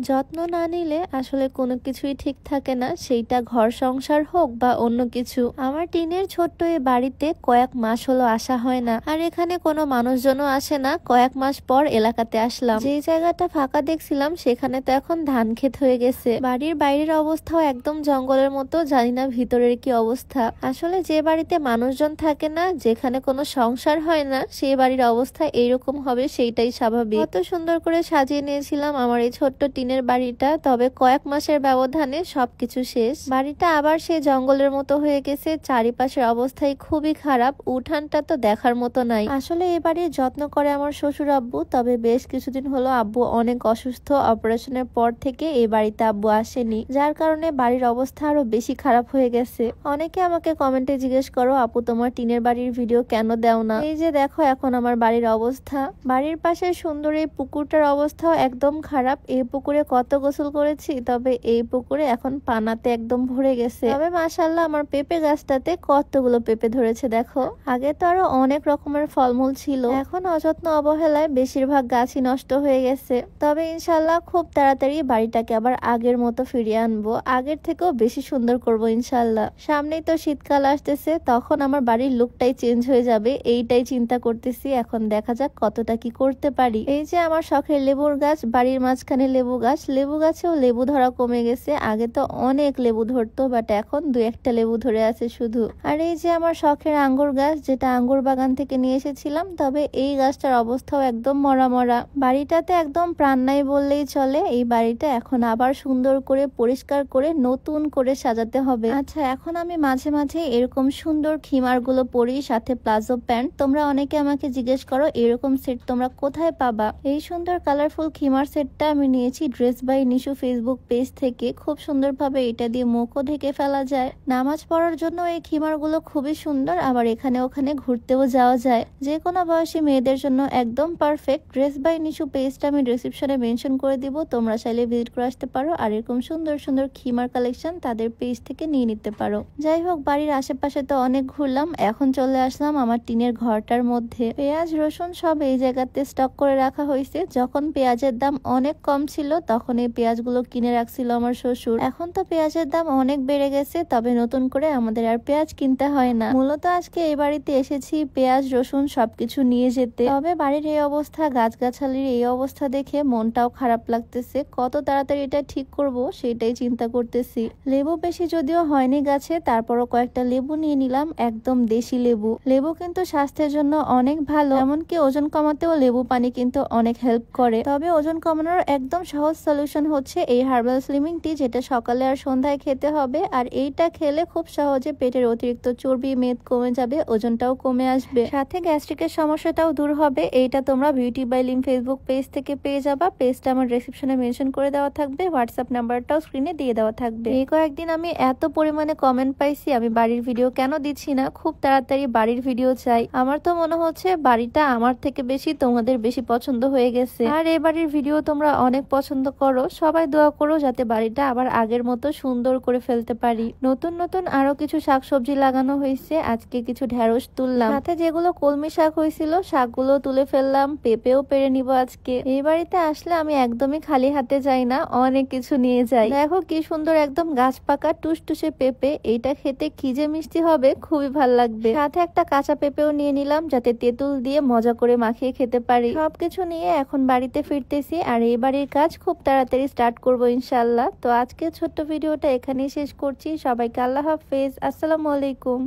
যত্ন না নিলে আসলে কোনো কিছুই ঠিক থাকে না, সেইটা ঘর সংসার হোক বা অন্য কিছু। আমার টিনের ছোট্ট এই বাড়িতে কয়েক মাস হলো আসা হয় না, আর এখানে কোনো মানুষজনও আসে না। কয়েক মাস পর এলাকাতে আসলাম। যেই জায়গাটা ফাঁকা দেখছিলাম সেখানে তো এখন ধান ক্ষেত হয়ে গেছে। বাড়ির বাইরের অবস্থাও একদম জঙ্গলের মতো, জানি না ভিতরের কি অবস্থা। আসলে যে বাড়িতে মানুষজন থাকে না, যেখানে কোনো সংসার হয় না, সেই বাড়ির অবস্থা এইরকম হবে, সেইটাই স্বাভাবিক। কত সুন্দর করে সাজিয়ে নিয়েছিলাম আমার এই ছোট্ট টিনের বাড়িটা, তবে কয়েক মাসের ব্যবধানে সবকিছু শেষ। বাড়িটা আবার সেই জঙ্গলের মতো হয়ে গেছে। চারিপাশের অবস্থাই খুবই খারাপ। উঠানটা তো দেখার মতো নাই। আসলে এই বাড়ির যত্ন করে আমার শ্বশুর আব্বু, তবে বেশ কিছুদিন হলো আব্বু অনেক অসুস্থ। অপারেশনের পর থেকে এই বাড়িতে আব্বু আসেনি, যার কারণে বাড়ির অবস্থা আরো বেশি খারাপ হয়ে গেছে। অনেকে আমাকে কমেন্টে জিজ্ঞেস করো, আপু তোমার টিনের বাড়ির ভিডিও কেন দাও না? এই যে দেখো এখন আমার বাড়ির অবস্থা। বাড়ির পাশে সুন্দর এই পুকুরটার অবস্থাও একদম খারাপ। এই পুকুরে কত গোসল করেছি, তবে এই পুকুরে এখন পানাতে একদম ভরে গেছে। তবে মাশাআল্লাহ আমার পেঁপে গাছটাতে কতগুলো পেঁপে ধরেছে দেখো। আগে তো আরো অনেক রকমের ফলমূল ছিল, এখন অযত্ন অবহেলায় বেশিরভাগ গাছই নষ্ট হয়ে গেছে। তবে ইনশাল্লাহ খুব তাড়াতাড়ি বাড়িটাকে আবার আগের মতো ফিরিয়ে আনবো, আগের থেকেও বেশি সুন্দর করব ইনশাল্লাহ। সামনেই তো শীতকাল আসতেছে, তখন আমার বাড়ির লুকটাই চেঞ্জ হয়ে যাবে, এইটাই চিন্তা করতেছি। এখন দেখা যাক কতটা কি করতে পারি। এই যে আমার শখের লেবুর গাছ, বাড়ির মাঝখানে লেবু গাছ। লেবু গাছেও লেবু ধরা কমে গেছে। আগে তো অনেক লেবু ধরতো, বাট এখন দু একটা লেবু ধরে আছে শুধু। আর এই যে আমার শখের আঙ্গুর গাছ, যেটা আঙ্গুর বাগান থেকে নিয়ে এসেছিলাম, তবে এই গাছটার অবস্থাও একদম মরা মরা। বাড়িটাতে একদম প্রাণ নাই বললেই চলে। এই বাড়িটা এখন আবার সুন্দর করে পরিষ্কার করে নতুন করে সাজাতে হবে। আচ্ছা, এখন আমি মাঝে মাঝে এরকম সুন্দর খিমার গুলো পরি, সাথে প্লাজো প্যান্ট। তোমরা অনেকে আমাকে জিজ্ঞেস করো এরকম সেট তোমরা কোথায় পাবা। এই সুন্দর কালারফুল খিমার সেটটা আমি নিয়েছি dress by Nishu Facebook page থেকে। খুব সুন্দরভাবে এটা দিয়ে মুখও ঢেকে ফেলা যায়। নামাজ পড়ার জন্য এই খিমার গুলো খুবই সুন্দর, আবার এখানে ওখানে ঘুরতেও যাওয়া যায়। যে কোনো বয়সী মেয়েদের জন্য একদম পারফেক্ট। ড্রেস বাই নিশু পেজটা আমি ডেসক্রিপশনে মেনশন করে দিব, তোমরা চাইলে ভিজিট করে আসতে পারো। আর এরকম সুন্দর সুন্দর খিমার কালেকশন তাদের পেজ থেকে নিয়ে নিতে পারো। যাই হোক, বাড়ির আশেপাশে তো অনেক ঘুরলাম, এখন চলে আসলাম আমার টিনের ঘরটার মধ্যে। পেঁয়াজ রসুন সব এই জায়গাতে স্টক করে রাখা হয়েছে। যখন পেঁয়াজের দাম অনেক কম ছিল তখন এই পেঁয়াজগুলো কিনে রাখছিল আমার শ্বশুর। এখন তো পেঁয়াজের দাম অনেক বেড়ে গেছে, তবে নতুন করে আমাদের আর পেঁয়াজ কিনতে হয় না। মূলত আজকে এই বাড়িতে এসেছি পেঁয়াজ রসুন সবকিছু নিয়ে যেতে। তবে বাড়ির এই অবস্থা, গাছগাছালির এই অবস্থা দেখে মনটাও খারাপ লাগতেছে। কত তাড়াতাড়ি এটা ঠিক করব সেটাই চিন্তা করতেছি। লেবু বেশি যদিও হয়নি গাছে, তারপরও কয়েকটা লেবু নিয়ে নিলাম, একদম দেশি লেবু। লেবু কিন্তু স্বাস্থ্যের জন্য অনেক ভালো, এমনকি ওজন কমাতেও লেবু পানি কিন্তু অনেক হেল্প করে। তবে ওজন কমানোর একদম সহজ সলিউশন হচ্ছে এই হার্বাল স্লিমিং টি, যেটা সকালে আর সন্ধ্যায় খেতে হবে। আর এইটা খেলে খুব সহজে পেটের অতিরিক্ত চর্বি মেদ কমে যাবে, ওজনটাও কমে আসবে, সাথে গ্যাস্ট্রিকের সমস্যাটাও দূর হবে। এইটা তোমরা beauty by Lim Facebook page থেকে পেয়ে যাবা। পেজটা আমার ডেসক্রিপশনে মেনশন করে দেওয়া থাকবে, হোয়াটসঅ্যাপ নাম্বারটাও স্ক্রিনে দিয়ে দেওয়া থাকবে। এই কয়েকদিন আমি এত পরিমাণে কমেন্ট পাইছি আমি বাড়ির ভিডিও কেন দিচ্ছি না, খুব তাড়াতাড়ি বাড়ির ভিডিও চাই। আমার তো মনে হচ্ছে বাড়িটা আমার থেকে বেশি তোমাদের বেশি পছন্দ হয়ে গেছে, আর এই বাড়ির ভিডিও তোমরা অনেক পছন্দ করো। সবাই দোয়া করো যাতে বাড়িটা আবার আগের মতো সুন্দর করে ফেলতে পারি। নতুন নতুন আরো কিছু শাকসবজি লাগানো হয়েছে, আজকে কিছু ঢেঁড়স তুললাম, সাথে যেগুলো কলমি শাক হয়েছিল শাকগুলো তুলে ফেললাম, পেঁপেও পেরে নিব আজকে। এই বাড়িতে আসলে আমি একদমই খালি হাতে যাই না, অনেক কিছু নিয়ে যাই। দেখো কি সুন্দর একদম গাছ পাকা টুসটুসে পেঁপে, এইটা খেতে কি যে মিষ্টি হবে, খুবই ভাল লাগবে। সাথে একটা কাঁচা পেঁপেও নিয়ে নিলাম, যাতে তেঁতুল দিয়ে মজা করে মাখিয়ে খেতে পারি। সবকিছু নিয়ে এখন বাড়িতে ফিরতেছি, আর এই বাড়ির কাজ খুব তাড়াতাড়ি স্টার্ট করবো ইনশাল্লাহ। তো আজকে ছোট্ট ভিডিওটা এখানেই শেষ করছি। সবাইকে আল্লাহ হাফেজ, আসসালামু আলাইকুম।